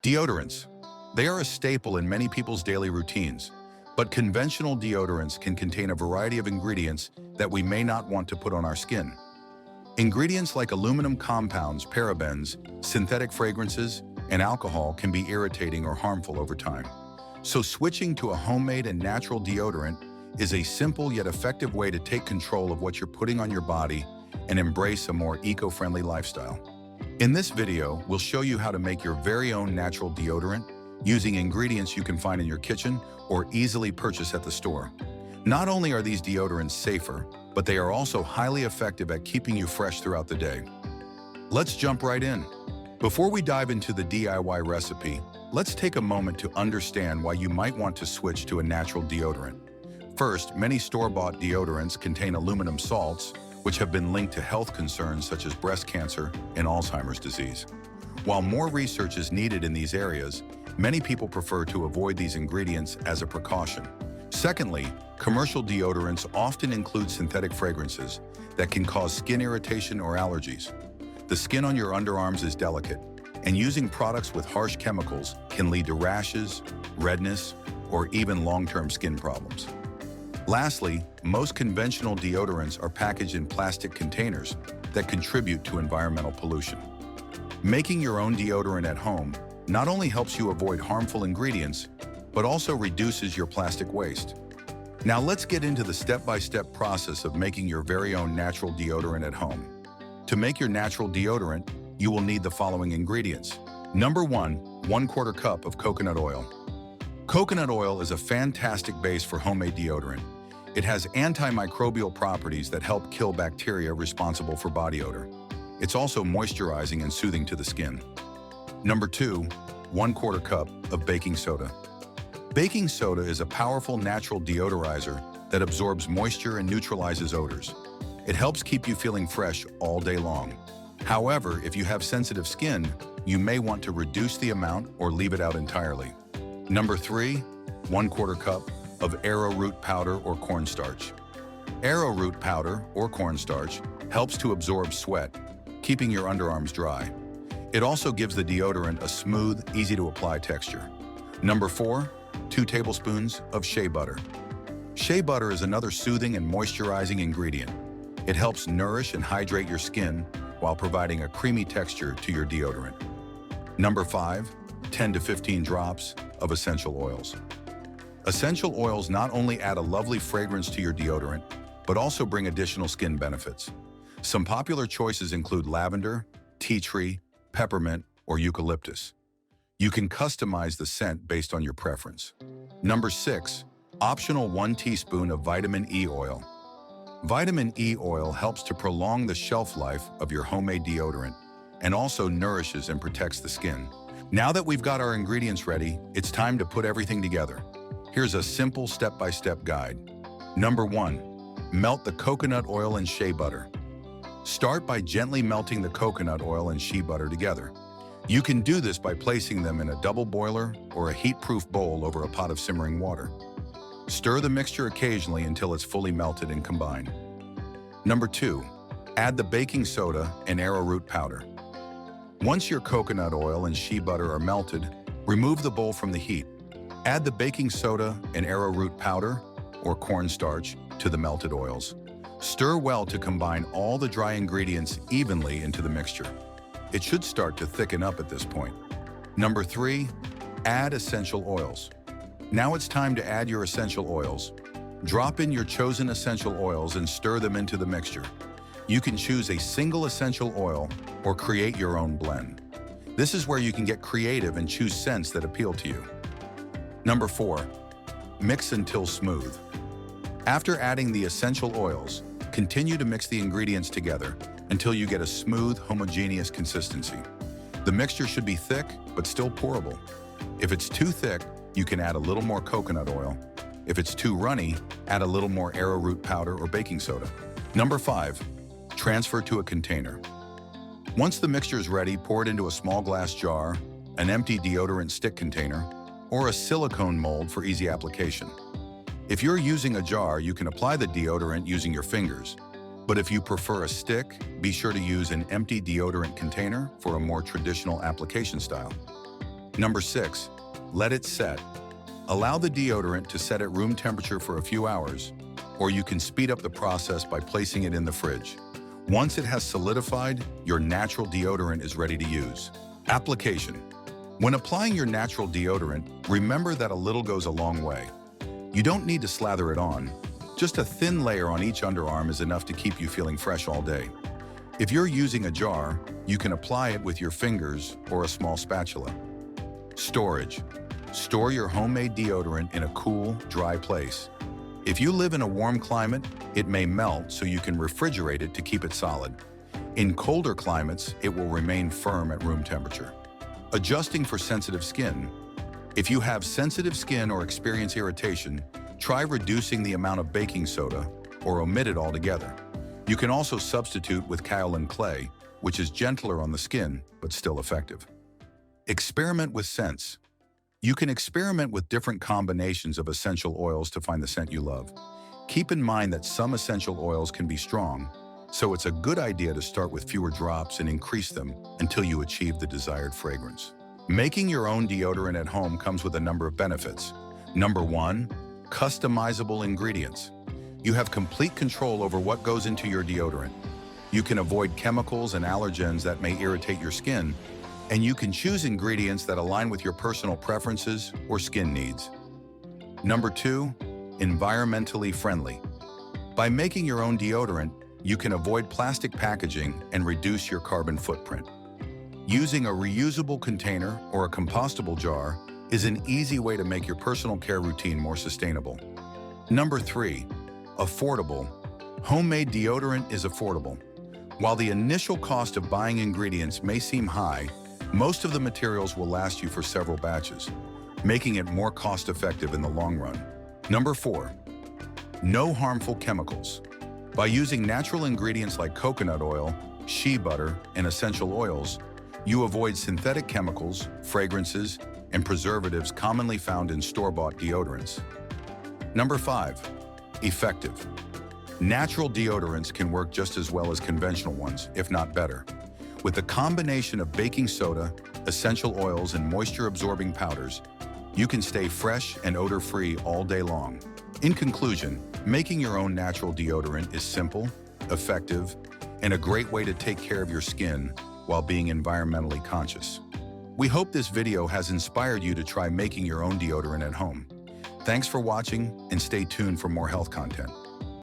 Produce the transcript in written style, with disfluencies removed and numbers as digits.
Deodorants. They are a staple in many people's daily routines, but conventional deodorants can contain a variety of ingredients that we may not want to put on our skin. Ingredients like aluminum compounds, parabens, synthetic fragrances, and alcohol can be irritating or harmful over time. So switching to a homemade and natural deodorant is a simple yet effective way to take control of what you're putting on your body and embrace a more eco-friendly lifestyle. In this video, we'll show you how to make your very own natural deodorant using ingredients you can find in your kitchen or easily purchase at the store. Not only are these deodorants safer, but they are also highly effective at keeping you fresh throughout the day. Let's jump right in. Before we dive into the DIY recipe, let's take a moment to understand why you might want to switch to a natural deodorant. First, many store-bought deodorants contain aluminum salts, which have been linked to health concerns such as breast cancer and Alzheimer's disease. While more research is needed in these areas, many people prefer to avoid these ingredients as a precaution. Secondly, commercial deodorants often include synthetic fragrances that can cause skin irritation or allergies. The skin on your underarms is delicate, and using products with harsh chemicals can lead to rashes, redness, or even long-term skin problems. Lastly, most conventional deodorants are packaged in plastic containers that contribute to environmental pollution. Making your own deodorant at home not only helps you avoid harmful ingredients, but also reduces your plastic waste. Now let's get into the step-by-step process of making your very own natural deodorant at home. To make your natural deodorant, you will need the following ingredients. Number 1, 1/4 cup of coconut oil. Coconut oil is a fantastic base for homemade deodorant. It has antimicrobial properties that help kill bacteria responsible for body odor. It's also moisturizing and soothing to the skin. Number 2, 1/4 cup of baking soda. Baking soda is a powerful natural deodorizer that absorbs moisture and neutralizes odors. It helps keep you feeling fresh all day long. However, if you have sensitive skin, you may want to reduce the amount or leave it out entirely. Number 3, 1/4 cup of arrowroot powder or cornstarch. Arrowroot powder or cornstarch helps to absorb sweat, keeping your underarms dry. It also gives the deodorant a smooth, easy-to-apply texture. Number 4, 2 tablespoons of shea butter. Shea butter is another soothing and moisturizing ingredient. It helps nourish and hydrate your skin while providing a creamy texture to your deodorant. Number 5, 10 to 15 drops of essential oils. Essential oils not only add a lovely fragrance to your deodorant, but also bring additional skin benefits. Some popular choices include lavender, tea tree, peppermint, or eucalyptus. You can customize the scent based on your preference. Number 6, optional 1 teaspoon of vitamin E oil. Vitamin E oil helps to prolong the shelf life of your homemade deodorant and also nourishes and protects the skin. Now that we've got our ingredients ready, it's time to put everything together. Here's a simple step-by-step guide. Number 1, melt the coconut oil and shea butter. Start by gently melting the coconut oil and shea butter together. You can do this by placing them in a double boiler or a heat-proof bowl over a pot of simmering water. Stir the mixture occasionally until it's fully melted and combined. Number 2, add the baking soda and arrowroot powder. Once your coconut oil and shea butter are melted, remove the bowl from the heat. Add the baking soda and arrowroot powder, or cornstarch, to the melted oils. Stir well to combine all the dry ingredients evenly into the mixture. It should start to thicken up at this point. Number 3, add essential oils. Now it's time to add your essential oils. Drop in your chosen essential oils and stir them into the mixture. You can choose a single essential oil or create your own blend. This is where you can get creative and choose scents that appeal to you. Number 4, mix until smooth. After adding the essential oils, continue to mix the ingredients together until you get a smooth, homogeneous consistency. The mixture should be thick, but still pourable. If it's too thick, you can add a little more coconut oil. If it's too runny, add a little more arrowroot powder or baking soda. Number 5, transfer to a container. Once the mixture is ready, pour it into a small glass jar, an empty deodorant stick container, or a silicone mold for easy application. If you're using a jar, you can apply the deodorant using your fingers. But if you prefer a stick, be sure to use an empty deodorant container for a more traditional application style. Number 6, let it set. Allow the deodorant to set at room temperature for a few hours, or you can speed up the process by placing it in the fridge. Once it has solidified, your natural deodorant is ready to use. Application. When applying your natural deodorant, remember that a little goes a long way. You don't need to slather it on. Just a thin layer on each underarm is enough to keep you feeling fresh all day. If you're using a jar, you can apply it with your fingers or a small spatula. Storage. Store your homemade deodorant in a cool, dry place. If you live in a warm climate, it may melt, so you can refrigerate it to keep it solid. In colder climates, it will remain firm at room temperature. Adjusting for sensitive skin. If you have sensitive skin or experience irritation, try reducing the amount of baking soda or omit it altogether. You can also substitute with kaolin clay, which is gentler on the skin but still effective. Experiment with scents. You can experiment with different combinations of essential oils to find the scent you love. Keep in mind that some essential oils can be strong, so it's a good idea to start with fewer drops and increase them until you achieve the desired fragrance. Making your own deodorant at home comes with a number of benefits. Number 1, customizable ingredients. You have complete control over what goes into your deodorant. You can avoid chemicals and allergens that may irritate your skin, and you can choose ingredients that align with your personal preferences or skin needs. Number 2, environmentally friendly. By making your own deodorant, you can avoid plastic packaging and reduce your carbon footprint. Using a reusable container or a compostable jar is an easy way to make your personal care routine more sustainable. Number 3, affordable. Homemade deodorant is affordable. While the initial cost of buying ingredients may seem high, most of the materials will last you for several batches, making it more cost-effective in the long run. Number 4, no harmful chemicals. By using natural ingredients like coconut oil, shea butter, and essential oils, you avoid synthetic chemicals, fragrances, and preservatives commonly found in store-bought deodorants. Number 5, effective. Natural deodorants can work just as well as conventional ones, if not better. With a combination of baking soda, essential oils, and moisture-absorbing powders, you can stay fresh and odor-free all day long. In conclusion, making your own natural deodorant is simple, effective, and a great way to take care of your skin while being environmentally conscious. We hope this video has inspired you to try making your own deodorant at home. Thanks for watching, and stay tuned for more health content.